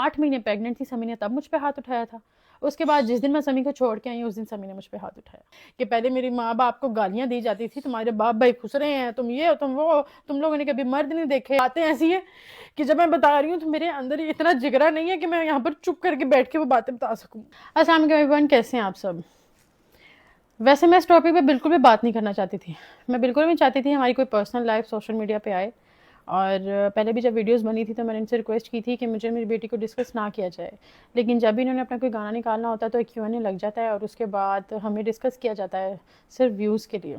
8 مہینے پریگننٹ تھی سمی نے تب مجھ پہ ہاتھ اٹھایا تھا. اس کے بعد جس دن میں سمی کو چھوڑ کے آئی اس دن سمی نے مجھ پہ ہاتھ اٹھایا کہ پہلے میری ماں باپ کو گالیاں دی جاتی تھی, تمہارے باپ بھائی خسرے ہیں, تم یہ تم وہ, تم لوگوں نے کبھی مرد نہیں دیکھے. باتیں ایسی ہیں کہ جب میں بتا رہی ہوں تو میرے اندر اتنا جگرا نہیں ہے کہ میں یہاں پر چپ کر کے بیٹھ کے وہ باتیں بتا سکوں. السلام علیکم ایوری ون, کیسے ہیں آپ سب؟ ویسے میں اس ٹاپک پہ بالکل بھی بات نہیں کرنا چاہتی تھی. میں بالکل بھی چاہتی تھی ہماری کوئی پرسنل لائف سوشل میڈیا پہ آئے, اور پہلے بھی جب ویڈیوز بنی تھی تو میں نے ان سے ریکویسٹ کی تھی کہ مجھے میری بیٹی کو ڈسکس نہ کیا جائے, لیکن جب بھی انہوں نے اپنا کوئی گانا نکالنا ہوتا ہے تو ایک Q&A لگ جاتا ہے اور اس کے بعد ہمیں ڈسکس کیا جاتا ہے صرف ویوز کے لیے.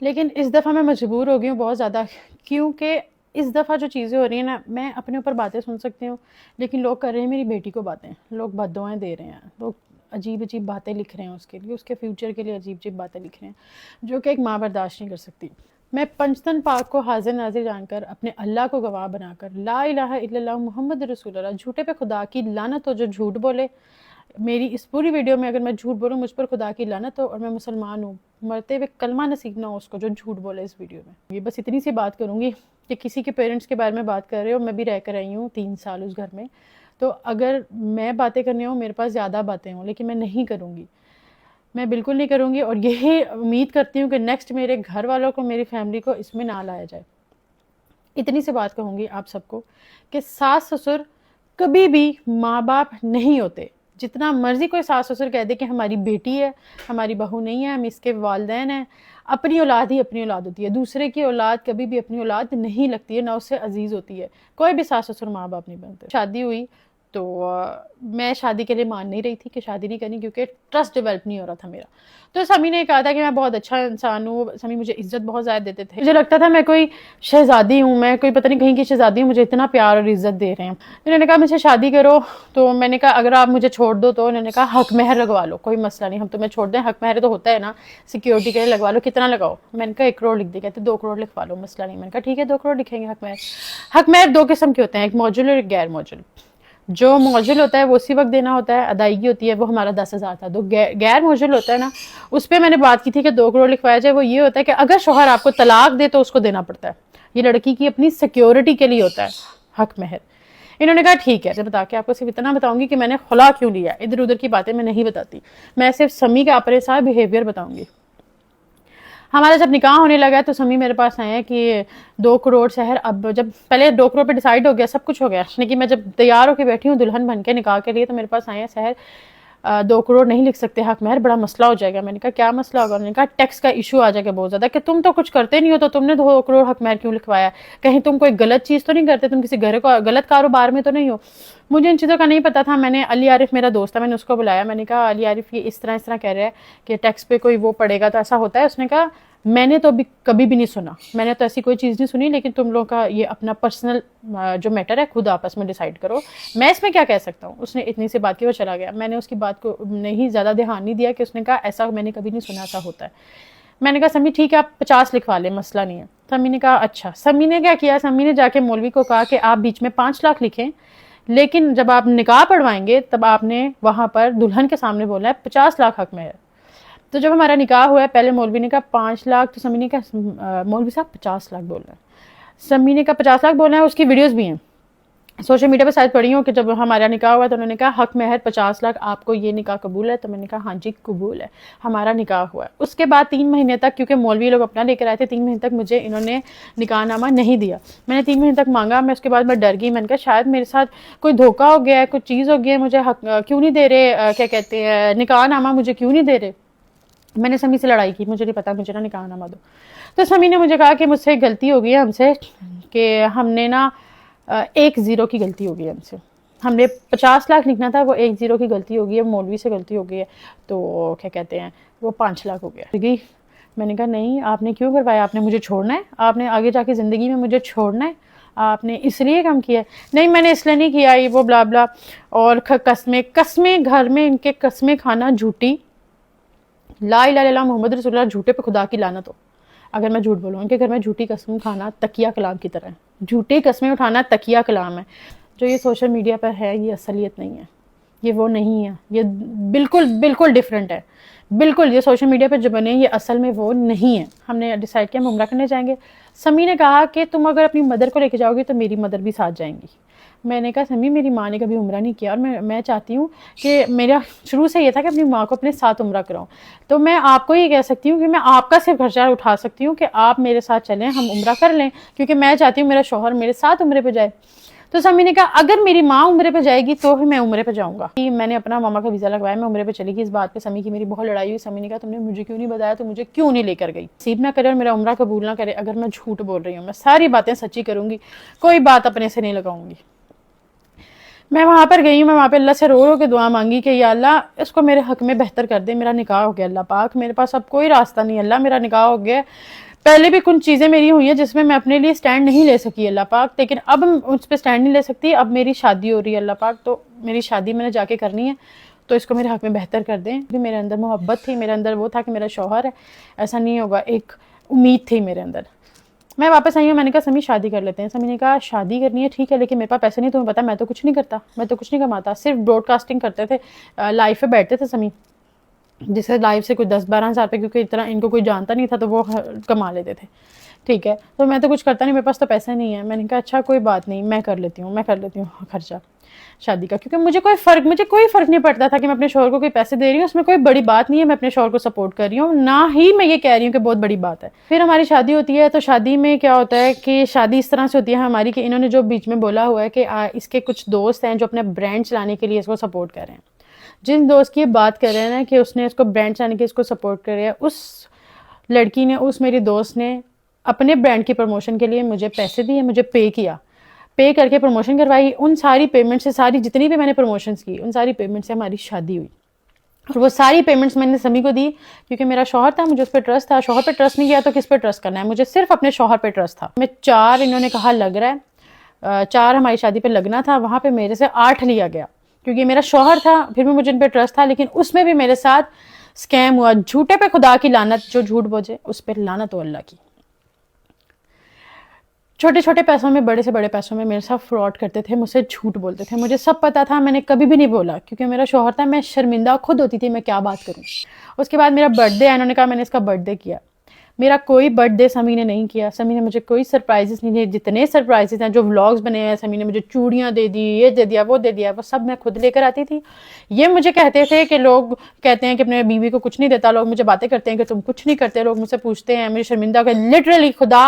لیکن اس دفعہ میں مجبور ہو گئی ہوں بہت زیادہ, کیونکہ اس دفعہ جو چیزیں ہو رہی ہیں نا, میں اپنے اوپر باتیں سن سکتی ہوں لیکن لوگ کر رہے ہیں میری بیٹی کو باتیں, لوگ بد دعائیں دے رہے ہیں, لوگ عجیب عجیب باتیں لکھ رہے ہیں اس کے لیے, اس کے فیوچر کے لیے عجیب عجیب باتیں لکھ رہے ہیں جو کہ ایک ماں برداشت نہیں کر سکتی. میں پنجتن پاک کو حاضر ناظر جان کر, اپنے اللہ کو گواہ بنا کر, لا الہ الا اللہ محمد رسول اللہ, جھوٹے پہ خدا کی لعنت ہو جو جھوٹ بولے. میری اس پوری ویڈیو میں اگر میں جھوٹ بولوں مجھ پر خدا کی لعنت ہو, اور میں مسلمان ہوں, مرتے ہوئے کلمہ نصیب نہ ہو اس کو جو جھوٹ بولے اس ویڈیو میں. یہ بس اتنی سی بات کروں گی کہ کسی کے پیرنٹس کے بارے میں بات کر رہے ہو, میں بھی رہ کر آئی ہوں 3 سال اس گھر میں, تو اگر میں باتیں کرنی ہوں میرے پاس زیادہ باتیں ہوں, لیکن میں نہیں کروں گی, میں بالکل نہیں کروں گی. اور یہی امید کرتی ہوں کہ نیکسٹ میرے گھر والوں کو, میری فیملی کو اس میں نہ لایا جائے. اتنی سی بات کہوں گی آپ سب کو کہ ساس سسر کبھی بھی ماں باپ نہیں ہوتے. جتنا مرضی کوئی ساس سسر کہہ دے کہ ہماری بیٹی ہے, ہماری بہو نہیں ہے, ہم اس کے والدین ہیں, اپنی اولاد ہی اپنی اولاد ہوتی ہے. دوسرے کی اولاد کبھی بھی اپنی اولاد نہیں لگتی ہے, نہ اس سے عزیز ہوتی ہے. کوئی بھی ساس سسر ماں باپ نہیں بنتے. شادی ہوئی تو میں شادی کے لیے مان نہیں رہی تھی کہ شادی نہیں کرنی, کیونکہ ٹرسٹ ڈیولپ نہیں ہو رہا تھا میرا. تو سمی نے کہا تھا کہ میں بہت اچھا انسان ہوں, سمی مجھے عزت بہت زیادہ دیتے تھے, مجھے لگتا تھا میں کوئی شہزادی ہوں, میں کوئی پتہ نہیں کہیں کی شہزادی ہوں, مجھے اتنا پیار اور عزت دے رہے ہیں. انہوں نے کہا مجھے شادی کرو, تو میں نے کہا اگر آپ مجھے چھوڑ دو, تو انہوں نے کہا حق مہر لگوا لو, کوئی مسئلہ نہیں, ہم تمہیں چھوڑ دیں, حق مہر تو ہوتا ہے نا سیکیورٹی کے لیے, لگوا لو, کتنا لگاؤ. میں نے کہا 1 کروڑ لکھ دے, کہتے 2 کروڑ لکھوا لو, مسئلہ نہیں. میں نے کہا ٹھیک ہے 2 کروڑ لکھیں گے حق مہر. حق مہر 2 قسم کے ہوتے ہیں, ایک موجل اور ایک غیر موجل. جو موجل ہوتا ہے وہ اسی وقت دینا ہوتا ہے, ادائیگی ہوتی ہے, وہ ہمارا 10,000 تھا. تو غیر موجل ہوتا ہے نا, اس پہ میں نے بات کی تھی کہ 2 کروڑ لکھوایا جائے. وہ یہ ہوتا ہے کہ اگر شوہر آپ کو طلاق دے تو اس کو دینا پڑتا ہے, یہ لڑکی کی اپنی سیکیورٹی کے لیے ہوتا ہے حق مہر. انہوں نے کہا ٹھیک ہے, بتا کے آپ کو صرف اتنا بتاؤں گی کہ میں نے خلا کیوں لیا, ادھر ادھر کی باتیں میں نہیں بتاتی, میں صرف سمی کا اپنے ساتھ بیہیویئر بتاؤں گی. ہمارا جب نکاح ہونے لگا تو سمی میرے پاس آئے کہ 2 کروڑ شہر. اب جب پہلے 2 کروڑ پہ ڈیسائیڈ ہو گیا, سب کچھ ہو گیا, لیکن میں جب تیار ہو کے بیٹھی ہوں دلہن بن کے نکاح کے لیے, تو میرے پاس آئے ہیں شہر 2 کروڑ نہیں لکھ سکتے حق مہر, بڑا مسئلہ ہو جائے گا. میں نے کہا کیا مسئلہ ہوگا؟ انہوں نے کہا ٹیکس کا ایشو آ جائے گا بہت زیادہ, کہ تم تو کچھ کرتے نہیں ہو, تو تم نے 2 کروڑ حق مہر کیوں لکھوایا, کہیں تم کوئی غلط چیز تو نہیں کرتے, تم کسی گھر کو غلط کاروبار میں تو نہیں ہو. مجھے ان چیزوں کا نہیں پتا تھا. میں نے علی عارف میرا دوست تھا, میں نے اس کو بلایا, میں نے کہا علی عارف یہ اس طرح کہہ رہا ہے کہ ٹیکس پہ کوئی وہ پڑے گا تو ایسا ہوتا ہے. اس نے کہا میں نے تو کبھی بھی نہیں سنا, میں نے تو ایسی کوئی چیز نہیں سنی, لیکن تم لوگوں کا یہ اپنا پرسنل جو میٹر ہے خود آپس میں ڈیسائیڈ کرو, میں اس میں کیا کہہ سکتا ہوں. اس نے اتنی سی بات کی, وہ چلا گیا. میں نے اس کی بات کو نہیں زیادہ دھیان نہیں دیا کہ اس نے کہا ایسا میں نے کبھی نہیں سنا, ایسا ہوتا ہے. میں نے کہا سمی ٹھیک ہے آپ 50 لکھوا لیں, مسئلہ نہیں ہے. سمی نے کہا اچھا. سمی نے کیا کیا, سمی نے جا کے مولوی کو کہا کہ آپ بیچ میں 5 لاکھ لکھیں, لیکن جب آپ نکاح پڑھوائیں گے تب آپ نے وہاں پر دلہن کے سامنے بولا ہے 50 لاکھ حق مہر. تو جب ہمارا نکاح ہوا ہے, پہلے مولوی نے کہا 5 لاکھ, تو سمی نے کہا مولوی صاحب 50 لاکھ بول رہے ہیں. سمی نے کہا 50 لاکھ بول رہے ہیں, اس کی ویڈیوز بھی ہیں سوشل میڈیا پہ شاید پڑھی ہوں کہ جب ہمارا نکاح ہوا تو انہوں نے کہا حق مہر 50 لاکھ, آپ کو یہ نکاح قبول ہے؟ تو میں نے کہا ہاں جی قبول ہے. ہمارا نکاح ہوا ہے. اس کے بعد 3 مہینے تک, کیونکہ مولوی لوگ اپنا لے کر آئے تھے, 3 مہینے تک مجھے انہوں نے نکاح نامہ نہیں دیا. میں نے 3 مہینے تک مانگا, میں اس کے بعد میں ڈر گئی. میں نے کہا شاید میرے ساتھ کوئی دھوکہ ہو گیا ہے, کوئی چیز ہو گئی ہے, مجھے حق کیوں نہیں دے رہے, کیا کہتے ہیں نکاح نامہ مجھے کیوں نہیں دے رہے. میں نے سمی سے لڑائی کی, مجھے نہیں پتا, مجھے نہ نکاح نامہ دو. تو سمی نے مجھے کہا کہ مجھ سے غلطی ہو گئی ہے ہم سے, کہ ہم نے نا 1 0 کی غلطی ہو گئی ہے ہم سے, ہم نے 50 لاکھ لکھنا تھا, وہ 1 0 کی غلطی ہو گئی ہے, مولوی سے غلطی ہو گئی ہے, تو کیا کہتے ہیں وہ 5 لاکھ ہو گیا. میں نے کہا نہیں آپ نے کیوں کروایا, آپ نے مجھے چھوڑنا ہے, آپ نے آگے جا کے زندگی میں مجھے چھوڑنا ہے, آپ نے اس لیے کم کیا ہے. نہیں میں نے اس لیے نہیں کیا, یہ وہ بلا بلا. اور قسمیں گھر میں ان کے قسمیں کھانا جھوٹی, لا الہ الا اللہ محمد رسول اللہ, جھوٹے پہ خدا کی لعنت ہو اگر میں جھوٹ بولوں. ان کے گھر میں جھوٹی قسم کھانا تکیہ کلام کی طرح ہے, جھوٹی قسمیں اٹھانا تکیہ کلام ہے. جو یہ سوشل میڈیا پر ہے یہ اصلیت نہیں ہے, یہ وہ نہیں ہے, یہ بالکل ڈیفرنٹ ہے. بالکل یہ سوشل میڈیا پہ جو بنے یہ اصل میں وہ نہیں ہے. ہم نے ڈیسائیڈ کیا ہم عمرہ کرنے جائیں گے. سمی نے کہا کہ تم اگر اپنی مدر کو لے کے جاؤ گی تو میری مدر بھی ساتھ جائیں گی. میں نے کہا سمی میری ماں نے کبھی عمرہ نہیں کیا اور میں چاہتی ہوں کہ میرا شروع سے یہ تھا کہ اپنی ماں کو اپنے ساتھ عمرہ کراؤں، تو میں آپ کو یہ کہہ سکتی ہوں کہ میں آپ کا صرف خرچہ اٹھا سکتی ہوں کہ آپ میرے ساتھ چلیں، ہم عمرہ کر لیں، کیونکہ میں چاہتی ہوں میرا شوہر میرے ساتھ عمرے پہ جائے۔ تو سمی نے کہا اگر میری ماں عمرے پہ جائے گی تو ہی میں عمرے پہ جاؤں گا۔ میں نے اپنا ماما کا ویزا لگوایا، میں عمرے پہ چلی گئی۔ اس بات پہ سمی کی میری بہت لڑائی ہوئی۔ سمی نے کہا تم نے مجھے کیوں نہیں بتایا، تو مجھے کیوں نہیں لے کر گئی؟ نصیب نہ کرے اور میرا عمرہ قبول نہ کرے اگر میں جھوٹ بول رہی ہوں، میں ساری باتیں سچی کروں گی، کوئی بات اپنے سے نہیں لگاؤں گی۔ میں وہاں پر گئی ہوں، میں وہاں پہ اللہ سے رو رو کے دعا مانگی کہ یا اللہ اس کو میرے حق میں بہتر کر دے، میرا نکاح ہو گیا اللہ پاک، میرے پاس اب کوئی راستہ نہیں اللہ، میرا نکاح ہو گیا۔ پہلے بھی کچھ چیزیں میری ہوئی ہیں جس میں اپنے لیے سٹینڈ نہیں لے سکی اللہ پاک، لیکن اب اس پہ سٹینڈ نہیں لے سکتی، اب میری شادی ہو رہی ہے اللہ پاک، تو میری شادی میں نے جا کے کرنی ہے، تو اس کو میرے حق میں بہتر کر دیں۔ میرے اندر محبت تھی، میرے اندر وہ تھا کہ میرا شوہر ہے، ایسا نہیں ہوگا، ایک امید تھی میرے اندر۔ میں واپس آئی ہوں، میں نے کہا سمی شادی کر لیتے ہیں۔ سمی نے کہا شادی کرنی ہے ٹھیک ہے، لیکن میرے پاس پیسے نہیں، تمہیں پتا میں تو کچھ نہیں کرتا، میں تو کچھ نہیں کماتا، صرف براڈ کاسٹنگ کرتے تھے، لائیو پہ بیٹھتے تھے سمی، جس سے لائیو سے کوئی 10-12 ہزار پہ، کیونکہ اتنا ان کو کوئی جانتا نہیں تھا تو وہ کما لیتے تھے، ٹھیک ہے، تو میں تو کچھ کرتا نہیں، میرے پاس تو پیسے نہیں ہے۔ میں نے کہا اچھا کوئی بات نہیں، میں کر لیتی ہوں خرچہ شادی کا، کیونکہ مجھے کوئی فرق نہیں پڑتا تھا کہ میں اپنے شوہر کو کوئی پیسے دے رہی ہوں، اس میں کوئی بڑی بات نہیں ہے، میں اپنے شوہر کو سپورٹ کر رہی ہوں، نہ ہی میں یہ کہہ رہی ہوں کہ بہت بڑی بات ہے۔ پھر ہماری شادی ہوتی ہے، تو شادی میں کیا ہوتا ہے کہ شادی اس طرح سے ہوتی ہے ہماری کہ انہوں نے جو بیچ میں بولا ہوا ہے کہ اس کے کچھ دوست ہیں جو اپنے برانڈ چلانے کے لیے اس کو سپورٹ کر رہے ہیں۔ جن دوست کی بات کر رہے ہیں نا کہ اس نے اس کو برانڈ چلانے کے اس کو سپورٹ کر رہا ہے، اس لڑکی نے، اس میری دوست نے اپنے برانڈ کی پروموشن کے لیے مجھے پیسے دیے، مجھے پے کر کے پروموشن کروائی۔ ان ساری پیمنٹ سے، ساری جتنی بھی میں نے پروموشنز کی، ان ساری پیمنٹ سے ہماری شادی ہوئی، اور وہ ساری پیمنٹس میں نے سمی کو دی، کیونکہ میرا شوہر تھا، مجھے اس پہ ٹرسٹ تھا۔ شوہر پہ ٹرسٹ نہیں کیا تو کس پہ ٹرسٹ کرنا ہے، مجھے صرف اپنے شوہر پہ ٹرسٹ تھا۔ میں 4 انہوں نے کہا لگ رہا ہے، 4 ہماری شادی پہ لگنا تھا، وہاں پہ میرے سے 8 لیا گیا، کیونکہ میرا شوہر تھا، پھر بھی مجھے ان پہ ٹرسٹ تھا، لیکن اس میں بھی میرے ساتھ سکیم ہوا۔ جھوٹے پہ خدا کی لعنت، جو جھوٹ بولے اس پہ لعنت ہو اللہ کی۔ چھوٹے چھوٹے پیسوں میں، بڑے سے بڑے پیسوں میں میرے ساتھ فراڈ کرتے تھے، مجھ سے جھوٹ بولتے تھے، مجھے سب پتا تھا، میں نے کبھی بھی نہیں بولا کیونکہ میرا شوہر تھا، میں شرمندہ خود ہوتی تھی میں کیا بات کروں۔ اس کے بعد میرا برتھ ڈے ہے، انہوں نے کہا میں نے اس کا برتھ ڈے کیا، میرا کوئی برتھ ڈے سمی نے نہیں کیا، سمی نے مجھے کوئی سرپرائزز نہیں دیے، جتنے سرپرائزز ہیں جو ولاگز بنے ہیں، سمی نے مجھے چوڑیاں دے دی، یہ دے دیا، وہ دے دیا، وہ سب میں خود لے کر آتی تھی۔ یہ مجھے کہتے تھے کہ لوگ کہتے ہیں کہ اپنے بیوی کو کچھ نہیں دیتا، لوگ مجھے باتیں کرتے ہیں کہ تم کچھ نہیں کرتے، لوگ مجھ سے پوچھتے ہیں، مجھے شرمندہ کر، لٹرلی خدا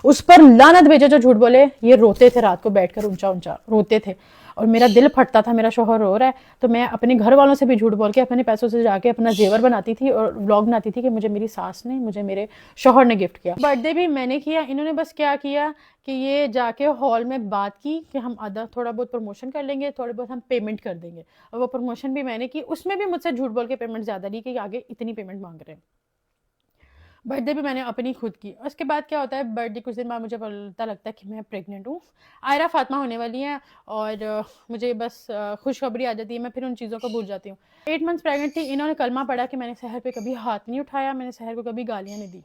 اس پر لعنت بھیجے جو جھوٹ بولے۔ یہ روتے تھے رات کو بیٹھ کر، اونچا اونچا روتے تھے، اور میرا دل پھٹتا تھا، میرا شوہر رو رہا ہے، تو میں اپنے گھر والوں سے بھی جھوٹ بول کے اپنے پیسوں سے جا کے اپنا زیور بناتی تھی اور ولاگ بناتی تھی کہ مجھے میری ساس نے، مجھے میرے شوہر نے گفٹ کیا۔ برتھ ڈے بھی میں نے کیا، انہوں نے بس کیا کیا کہ یہ جا کے ہال میں بات کی کہ ہم آدھا تھوڑا بہت پروموشن کر لیں گے، تھوڑے بہت ہم پیمنٹ کر دیں گے، اور وہ پروموشن بھی میں نے کی، اس میں بھی مجھ سے جھوٹ بول کے پیمنٹ زیادہ لی کہ آگے اتنی پیمنٹ مانگ رہے ہیں۔ برتھ ڈے بھی میں نے اپنی خود کی۔ اس کے بعد کیا ہوتا ہے، برتھ ڈے کچھ دن بعد مجھے پتہ لگتا ہے کہ میں پریگننٹ ہوں، آئرہ فاطمہ ہونے والی ہیں، اور مجھے بس خوشخبری آ جاتی ہے، میں پھر ان چیزوں کو بھول جاتی ہوں۔ 8 منتھس پریگننٹ تھی، انہوں نے کلمہ پڑھا کہ میں نے سحر پہ کبھی ہاتھ نہیں اٹھایا، میں نے سحر کو کبھی گالیاں نہیں دی۔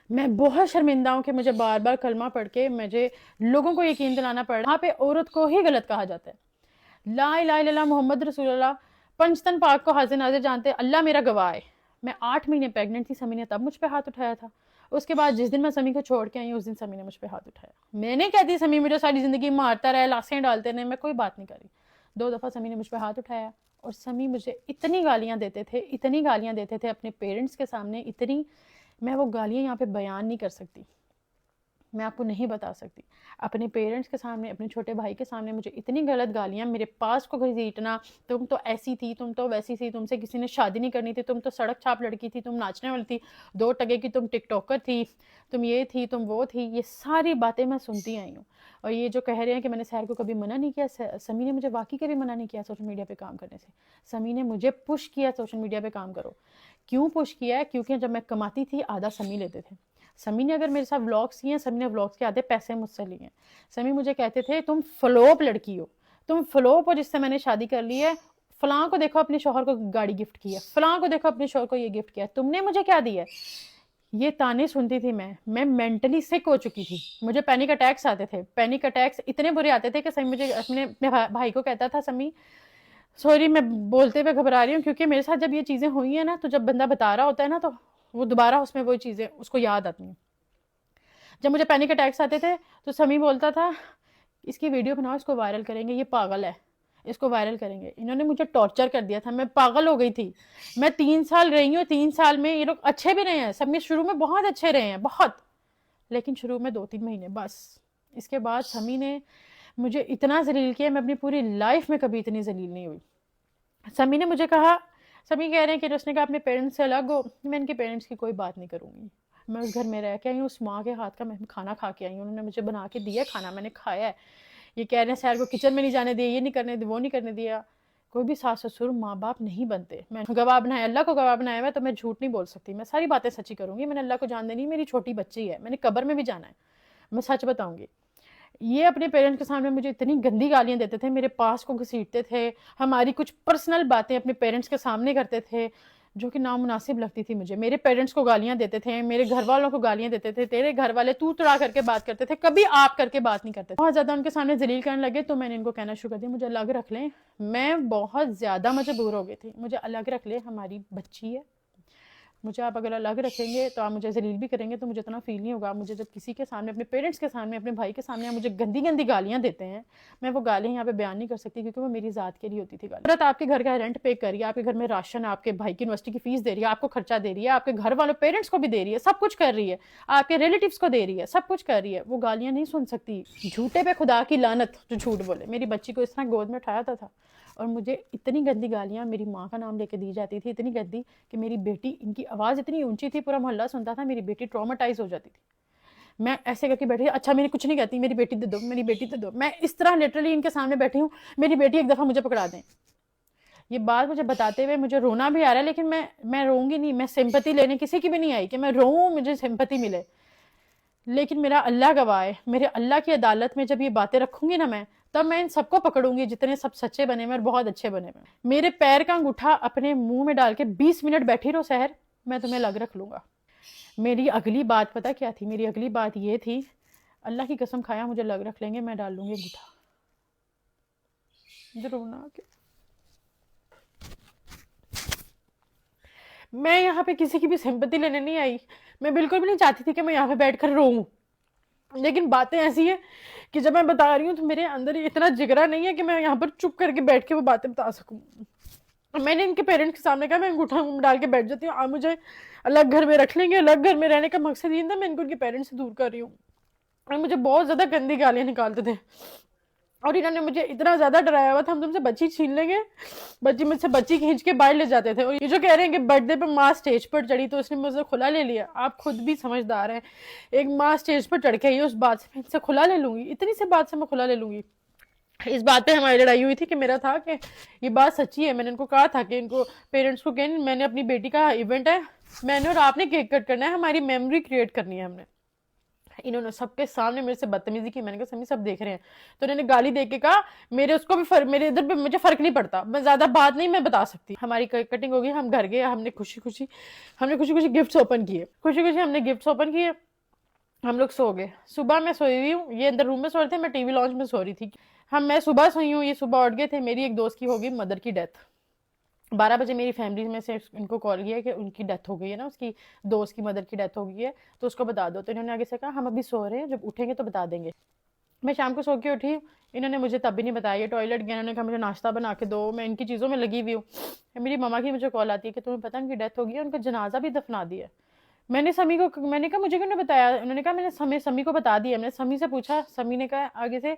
میں بہت شرمندہ ہوں کہ مجھے بار بار کلمہ پڑھ کے مجھے لوگوں کو یقین دلانا پڑ رہا ہے، وہاں پہ عورت کو ہی غلط کہا جاتا ہے۔ لا الہ الا اللہ محمد رسول اللہ، پنجتن پاک کو حاضر ناظر جانتے، اللہ میرا گواہ ہے، میں 8 مہینے پیگننٹ تھی، سمی نے تب مجھ پہ ہاتھ اٹھایا تھا۔ اس کے بعد جس دن میں سمی کو چھوڑ کے آئی ہوں، اس دن سمی نے مجھ پہ ہاتھ اٹھایا۔ میں نہیں کہتی سمی مجھے ساری زندگی مارتا رہے، لاشیں ڈالتے رہے، میں کوئی بات نہیں کری۔ 2 دفعہ سمی نے مجھ پہ ہاتھ اٹھایا، اور سمی مجھے اتنی گالیاں دیتے تھے اپنے پیرنٹس کے سامنے، اتنی، میں وہ گالیاں یہاں پہ بیان نہیں کر سکتی، میں آپ کو نہیں بتا سکتی۔ اپنے پیرنٹس کے سامنے، اپنے چھوٹے بھائی کے سامنے مجھے اتنی غلط گالیاں، میرے پاس کو گھسیٹنا، تم تو ایسی تھی، تم تو ویسی تھی، تم سے کسی نے شادی نہیں کرنی تھی، تم تو سڑک چھاپ لڑکی تھی، تم ناچنے والی تھی، 2 ٹکے کی تم ٹک ٹاکر تھی، تم یہ تھی، تم وہ تھی، یہ ساری باتیں میں سنتی آئی ہوں۔ اور یہ جو کہہ رہے ہیں کہ میں نے سحر کو کبھی منع نہیں کیا، سمی نے مجھے واقعی کبھی منع نہیں کیا سوشل میڈیا پہ کام کرنے سے۔ سمی نے مجھے پش کیا سوشل میڈیا پہ کام کرو۔ کیوں پش کیا ہے؟ کیونکہ جب میں کماتی تھی آدھا سمی لیتے تھے۔ سمی نے اگر میرے ساتھ ولاگس کیے ہیں، سمی نے ولاگس کے آدھے پیسے مجھ سے لیے ہیں۔ سمی مجھے کہتے تھے تم فلوپ لڑکی ہو، تم فلوپ ہو جس سے میں نے شادی کر لی ہے، فلاں کو دیکھو اپنے شوہر کو گاڑی گفٹ کی ہے، فلاں کو دیکھو اپنے شوہر کو یہ گفٹ کیا ہے، تم نے مجھے کیا دیا ہے؟ یہ تانے سنتی تھی میں مینٹلی سک ہو چکی تھی، مجھے پینک اٹیکس آتے تھے، پینک اٹیکس اتنے برے آتے تھے کہ سمی مجھے اپنے بھائی کو کہتا تھا، سمی سوری میں بولتے ہوئے گھبرا رہی ہوں، کیونکہ میرے ساتھ جب یہ چیزیں ہوئی ہیں نا، تو جب بندہ بتا رہا ہوتا ہے نا، تو وہ دوبارہ اس میں وہی چیزیں اس کو یاد آتی ہیں۔ جب مجھے پینک اٹیکس آتے تھے تو سمی بولتا تھا اس کی ویڈیو بناؤ، اس کو وائرل کریں گے، یہ پاگل ہے، اس کو وائرل کریں گے. انہوں نے مجھے ٹارچر کر دیا تھا، میں پاگل ہو گئی تھی. میں 3 سال رہی ہوں، 3 سال میں یہ لوگ اچھے بھی رہے ہیں، سب میں شروع میں بہت اچھے رہے ہیں، بہت، لیکن شروع میں 2-3 مہینے بس. اس کے بعد سمی نے مجھے اتنا ذلیل کیا، میں اپنی پوری لائف میں کبھی اتنی ذلیل نہیں ہوئی. سمی نے مجھے کہا، سمی کہہ رہے ہیں کہ اس نے کہا اپنے پیرنٹس سے الگ ہو. میں ان کے پیرنٹس کی کوئی بات نہیں کروں گی. میں اس گھر میں رہ کے آئی ہوں، اس ماں کے ہاتھ کا میں کھانا کھا کے آئی ہوں، انہوں نے مجھے بنا کے دیا کھانا، میں نے کھایا ہے. یہ کہہ رہے ہیں سیر کو کچن میں نہیں جانے دیا، یہ نہیں کرنے دیا، وہ نہیں کرنے دیا. کوئی بھی ساس سسر ماں باپ نہیں بنتے. میں گواہ بنایا، اللہ کو گواہ بنایا ہوا ہے، تو میں جھوٹ نہیں بول سکتی، میں ساری باتیں سچی کروں گی. میں نے اللہ کو جان دینی، میری چھوٹی بچی ہے، میں نے قبر میں بھی جانا ہے، میں سچ بتاؤں گی. یہ اپنے پیرنٹس کے سامنے مجھے اتنی گندی گالیاں دیتے تھے، میرے پاس کو گھسیٹتے تھے، ہماری کچھ پرسنل باتیں اپنے پیرنٹس کے سامنے کرتے تھے جو کہ نامناسب لگتی تھی مجھے. میرے پیرنٹس کو گالیاں دیتے تھے، میرے گھر والوں کو گالیاں دیتے تھے، تیرے گھر والے تو تڑا کر کے بات کرتے تھے، کبھی آپ کر کے بات نہیں کرتے تھے. بہت زیادہ ان کے سامنے ذلیل کرنے لگے تو میں نے ان کو کہنا شروع کر دیا مجھے الگ رکھ لیں. میں بہت زیادہ مجبور ہو گئی تھی، مجھے الگ رکھ لیں، ہماری بچی ہے، مجھے آپ اگر الگ رکھیں گے تو آپ مجھے ذلیل بھی کریں گے تو مجھے اتنا فیل نہیں ہوگا. مجھے جب کسی کے سامنے، اپنے پیرنٹس کے سامنے، اپنے بھائی کے سامنے آپ مجھے گندی گندی گالیاں دیتے ہیں، میں وہ گالیاں یہاں پہ بیان نہیں کر سکتی کیونکہ وہ میری ذات کے لیے ہوتی تھی گالی. عورت آپ کے گھر کا رینٹ پے کر رہی ہے، آپ کے گھر میں راشن، آپ کے بھائی کی یونیورسٹی کی فیس دے رہی ہے، آپ کو خرچہ دے رہی ہے، آپ کے گھر والوں پیرنٹس کو بھی دے رہی ہے، سب کچھ کر رہی ہے، آپ کے ریلیٹیوز کو دے رہی ہے، سب کچھ کر رہی ہے، وہ گالیاں نہیں سن سکتی. جھوٹے پہ خدا کی لعنت جو جھوٹ بولے. میری بچی کو اس طرح گود میں اٹھایا تھا اور مجھے اتنی گندی گالیاں میری ماں کا نام لے کے دی جاتی تھی، اتنی گندی کہ میری بیٹی، ان کی آواز اتنی اونچی تھی پورا محلہ سنتا تھا، میری بیٹی ٹرامیٹائز ہو جاتی تھی. میں ایسے کر کے بیٹھی، اچھا میری کچھ نہیں کہتی، میری بیٹی دے دو، میری بیٹی دے دو. میں اس طرح لٹرلی ان کے سامنے بیٹھی ہوں، میری بیٹی ایک دفعہ مجھے پکڑا دیں. یہ بات مجھے بتاتے ہوئے مجھے رونا بھی آ رہا ہے، لیکن میں روں گی نہیں. میں سمپتی لینے کسی کی بھی نہیں آئی کہ میں روؤں مجھے سمپتی ملے، لیکن میرا اللہ گواہ ہے، میرے اللہ کی عدالت میں جب یہ باتیں رکھوں گی نا میں، تب میں ان سب کو پکڑوں گی جتنے سب سچے بنے ہوئے اور بہت اچھے بنے ہوئے. میرے پیر کا انگوٹھا اپنے منہ میں ڈال کے 20 منٹ بیٹھی رہو سحر، میں تمہیں الگ رکھ لوں گا. میری اگلی بات پتہ کیا تھی؟ میری اگلی بات یہ تھی، اللہ کی قسم کھایا مجھے الگ رکھ لیں گے، میں ڈال لوں گی انگوٹھا. مجھے رونا آ گیا. میں یہاں پہ کسی کی بھی سمپتی لینے نہیں آئی، میں بالکل بھی نہیں چاہتی تھی کہ میں یہاں پہ بیٹھ کر روؤں، لیکن باتیں ایسی ہیں کہ جب میں بتا رہی ہوں تو میرے اندر اتنا جگرا نہیں ہے کہ میں یہاں پر چپ کر کے بیٹھ کے وہ باتیں بتا سکوں. میں نے ان کے پیرنٹس کے سامنے کہا میں انگوٹھا ڈال کے بیٹھ جاتی ہوں، آپ مجھے الگ گھر میں رکھ لیں گے. الگ گھر میں رہنے کا مقصد یہ تھا، میں ان کو ان کے پیرنٹس سے دور کر رہی ہوں. اور مجھے بہت زیادہ گندی گالیاں نکالتے تھے، اور انہوں نے مجھے اتنا زیادہ ڈرایا ہوا تھا ہم تم سے بچی چھین لیں گے. بچی مجھ سے بچی کھینچ کے باہر لے جاتے تھے. اور یہ جو کہہ رہے ہیں کہ برتھ ڈے پہ ماں اسٹیج پر چڑھی تو اس نے مجھ سے کھلا لے لیا، آپ خود بھی سمجھدار ہیں. ایک ماں اسٹیج پر چڑھ کے آئی، اس بات سے میں ان سے کھلا لے لوں گی، اتنی سی بات سے میں کھلا لے لوں گی. اس بات پہ ہماری لڑائی ہوئی تھی کہ میرا تھا کہ یہ بات سچی ہے. میں نے ان کو کہا تھا کہ ان کو پیرنٹس کو کہ میں نے اپنی بیٹی کا ایونٹ ہے، میں نے اور آپ نے کیک کٹ کرنا ہے، ہماری میموری کریٹ کرنی ہے ہم نے. انہوں نے سب کے سامنے میرے سے بدتمیزی کی. میں نے کہا سمی سب دیکھ رہے ہیں. تو انہوں نے گالی دے کے کہا میرے اس کو بھی میرے ادھر پہ مجھے فرق نہیں پڑتا، میں زیادہ بات نہیں میں بتا سکتی. ہماری کٹنگ ہوگی، ہم گھر گئے، ہم نے خوشی خوشی گفٹس اوپن کیے، ہم نے گفٹس اوپن کیے، ہم لوگ سو گئے. صبح میں سوئی ہوئی ہوں، یہ اندر روم میں سو رہے تھے، میں ٹی وی لانچ میں سو رہی تھی. میں صبح سوئی ہوں، یہ صبح اٹھ گئے تھے. میری ایک دوست کی ہوگی مدر کی ڈیتھ. 12 بجے میری فیملی میں سے ان کو کال کیا کہ ان کی ڈیتھ ہو گئی ہے نا، اس کی دوست کی مدر کی ڈیتھ ہو گئی ہے تو اس کو بتا دو. تو انہوں نے آگے سے کہا ہم ابھی سو رہے ہیں، جب اٹھیں گے تو بتا دیں گے. میں شام کو سو کے اٹھی، انہوں نے مجھے تب بھی نہیں بتایا. یہ ٹوائلٹ گیا، انہوں نے کہا مجھے ناشتہ بنا کے دو، میں ان کی چیزوں میں لگی ہوئی ہوں. میری ماما کی مجھے کال آتی ہے کہ تمہیں پتہ ان کی ڈیتھ ہو گئی ہے، ان کا جنازہ بھی دفنا دیا. میں نے کہا مجھے کیوں نہیں بتایا؟ انہوں نے کہا میں نے سمی کو بتا دیا. میں نے سمی سے پوچھا، سمی نے کہا آگے سے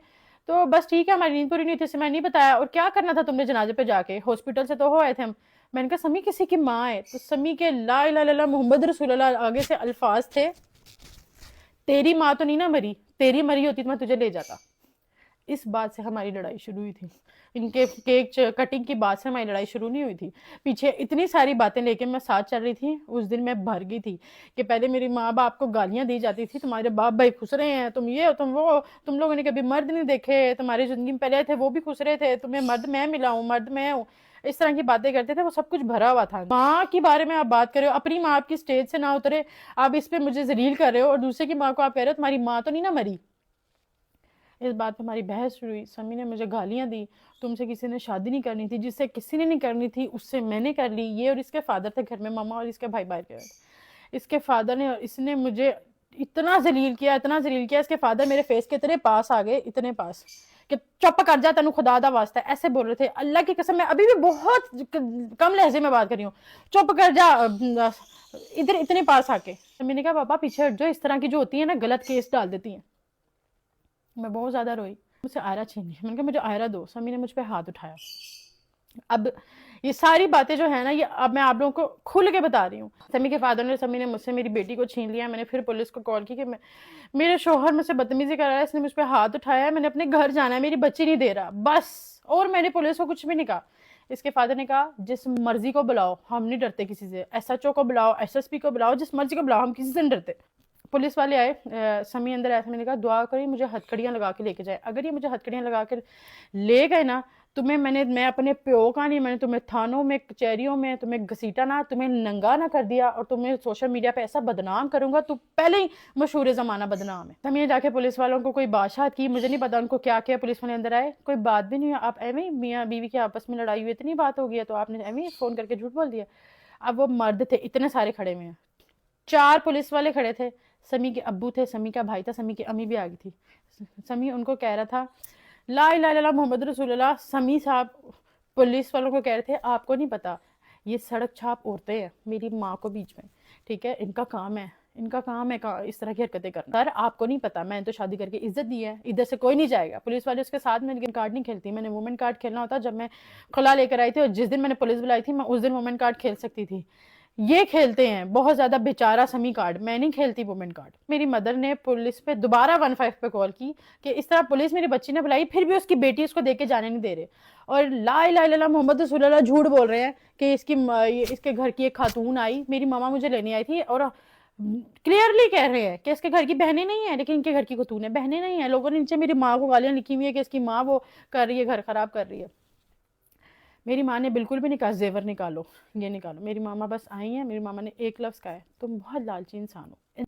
تو بس ٹھیک ہے، ہماری نیند پوری نہیں تھی اس میں نہیں بتایا. اور کیا کرنا تھا تم نے جنازے پہ جا کے؟ ہاسپٹل سے تو ہو آئے تھے ہم. میں نے کہا سمی کسی کی ماں ہے. تو سمی کے لا الہ الا اللہ محمد رسول اللہ آگے سے الفاظ تھے، تیری ماں تو نہیں نہ مری، تیری مری ہوتی تو میں تجھے لے جاتا. اس بات سے ہماری لڑائی شروع ہوئی تھی. ان کے کیک کٹنگ کی بات سے ہماری لڑائی شروع نہیں ہوئی تھی. پیچھے اتنی ساری باتیں لے کے میں ساتھ چل رہی تھی. اس دن میں بھر گئی تھی کہ پہلے میری ماں باپ کو گالیاں دی جاتی تھی، تمہارے باپ بھائی خسرے ہیں، تم یہ تم وہ، تم لوگوں نے کبھی مرد نہیں دیکھے، تمہاری زندگی میں پہلے تھے وہ بھی خسرے تھے، تمہیں مرد میں ملا ہوں، مرد میں ہوں. اس طرح کی باتیں کرتے تھے. وہ سب کچھ بھرا ہوا تھا. ماں کے بارے میں آپ بات کر رہے ہو، اپنی ماں آپ کی اسٹیج سے نہ اترے، آپ اس پہ مجھے ذلیل کر رہے ہو، اور دوسرے کی ماں کو آپ کہہ رہے ہو تمہاری ماں تو نہیں نہ مری. اس بات پہ ہماری بحث شروع ہوئی. سمی نے مجھے گالیاں دی، تم سے کسی نے شادی نہیں کرنی تھی، جس سے کسی نے نہیں کرنی تھی اس سے میں نے کر لی. یہ اور اس کے فادر تھے گھر میں، ماما اور اس کے بھائی باہر کے. اس کے فادر نے، اس نے مجھے اتنا ذلیل کیا. اس کے فادر میرے فیس کے اتنے پاس آ گئے, اتنے پاس کہ چپ کر جا تینوں خدا دا واسطہ, ایسے بول رہے تھے. اللہ کی قسم میں ابھی بھی بہت کم لہجے میں بات کر رہی ہوں. چپ کر جا, ادھر اتنے پاس آ کے. میں نے کہا پاپا پیچھے ہٹ جاؤ, اس طرح کی جو ہوتی ہیں نا غلط کیس ڈال دیتی ہیں. میں بہت زیادہ روئی. مجھ سے آئرہ چھین لی. میں نے کہا مجھے آئرہ دو. سمی نے مجھ پہ ہاتھ اٹھایا. اب یہ ساری باتیں جو ہے نا, یہ اب میں آپ لوگوں کو کھل کے بتا رہی ہوں. سمی کے فادر نے, سمی نے مجھ سے میری بیٹی کو چھین لیا. میں نے پھر پولیس کو کال کی کہ میرے شوہر مجھ سے بدتمیزی کر رہا ہے, اس نے مجھ پہ ہاتھ اٹھایا ہے, میں نے اپنے گھر جانا ہے, میری بچی نہیں دے رہا بس. اور میں نے پولیس کو کچھ بھی نہیں کہا. اس کے فادر نے کہا جس مرضی کو بلاؤ, ہم نہیں ڈرتے کسی سے. ایس ایچ او کو بلاؤ, ایس ایس پی کو بلاؤ, جس مرضی کو بلاؤ, ہم کسی سے نہیں ڈرتے. پولیس والے آئے, سمی اندر آیا. میں نے کہا دعا کری مجھے ہتھکڑیاں لگا کے لے کے جائے. اگر یہ مجھے ہتھکڑیاں لگا کے لے گئے نا, تمہیں میں اپنے پیو کا نہیں, میں نے تمہیں تھانوں میں, کچہریوں میں تمہیں گھسیٹا نہ, تمہیں ننگا نہ کر دیا, اور تمہیں سوشل میڈیا پہ ایسا بدنام کروں گا, تو پہلے ہی مشہور زمانہ بدنام ہے. سمی نے جا کے پولیس والوں کو کوئی بادشاہت کی, مجھے نہیں پتا ان کو کیا کیا. پولیس والے اندر آئے, کوئی بات بھی نہیں ہے, آپ ایویں میاں بیوی کے آپس میں لڑائی ہوئی, اتنی بات ہو گئی ہے تو آپ نے ایویں فون کر کے جھوٹ بول دیا. اب وہ مرد تھے اتنے سارے کھڑے ہوئے ہیں, 4 پولیس والے کھڑے تھے. سمی کے ابو تھے, سمی کا بھائی تھا, سمی کی امی بھی آ گئی تھی. سمی ان کو کہہ رہا تھا لا الہ الا اللہ محمد رسول اللہ. سمی صاحب پولیس والوں کو کہہ رہے تھے آپ کو نہیں پتا یہ سڑک چھاپ عورتیں ہیں, میری ماں کو بیچ میں, ٹھیک ہے, ان کا کام ہے اس طرح کی حرکتیں کرنا. سر آپ کو نہیں پتا, میں نے تو شادی کر کے عزت دی ہے, ادھر سے کوئی نہیں جائے گا. پولیس والے اس کے ساتھ میں لیکن کارڈ نہیں کھیلتی. میں نے وومن کارڈ کھیلنا ہوتا جب میں خلا لے کر آئی تھی, اور جس دن میں نے پولیس بلائی تھی میں اس دن وومن کارڈ کھیل سکتی تھی. یہ کھیلتے ہیں بہت زیادہ بیچارہ سمی کارڈ, میں نہیں کھیلتی وومن کارڈ. میری مدر نے پولیس پہ دوبارہ 15 پہ کال کی کہ اس طرح پولیس میری بچی نے بلائی, پھر بھی اس کی بیٹی اس کو دیکھ کے جانے نہیں دے رہے, اور لا الہ الا اللہ محمد رسول اللہ جھوٹ بول رہے ہیں کہ اس کے گھر کی ایک خاتون آئی, میری ماما مجھے لینے آئی تھی, اور کلیئرلی کہہ رہے ہیں کہ اس کے گھر کی بہنیں نہیں ہیں, لیکن ان کے گھر کی خاتون ہے, بہنیں نہیں ہیں. لوگوں نے نیچے میری ماں کو گالیاں لکھی ہوئی ہے کہ اس کی ماں وہ کر رہی ہے, گھر خراب کر رہی ہے. میری ماں نے بالکل بھی نہیں کہا زیور نکالو, یہ نکالو. میری ماما بس آئی ہیں, میری ماما نے ایک لفظ کہا ہے, تم بہت لالچی انسان ہو.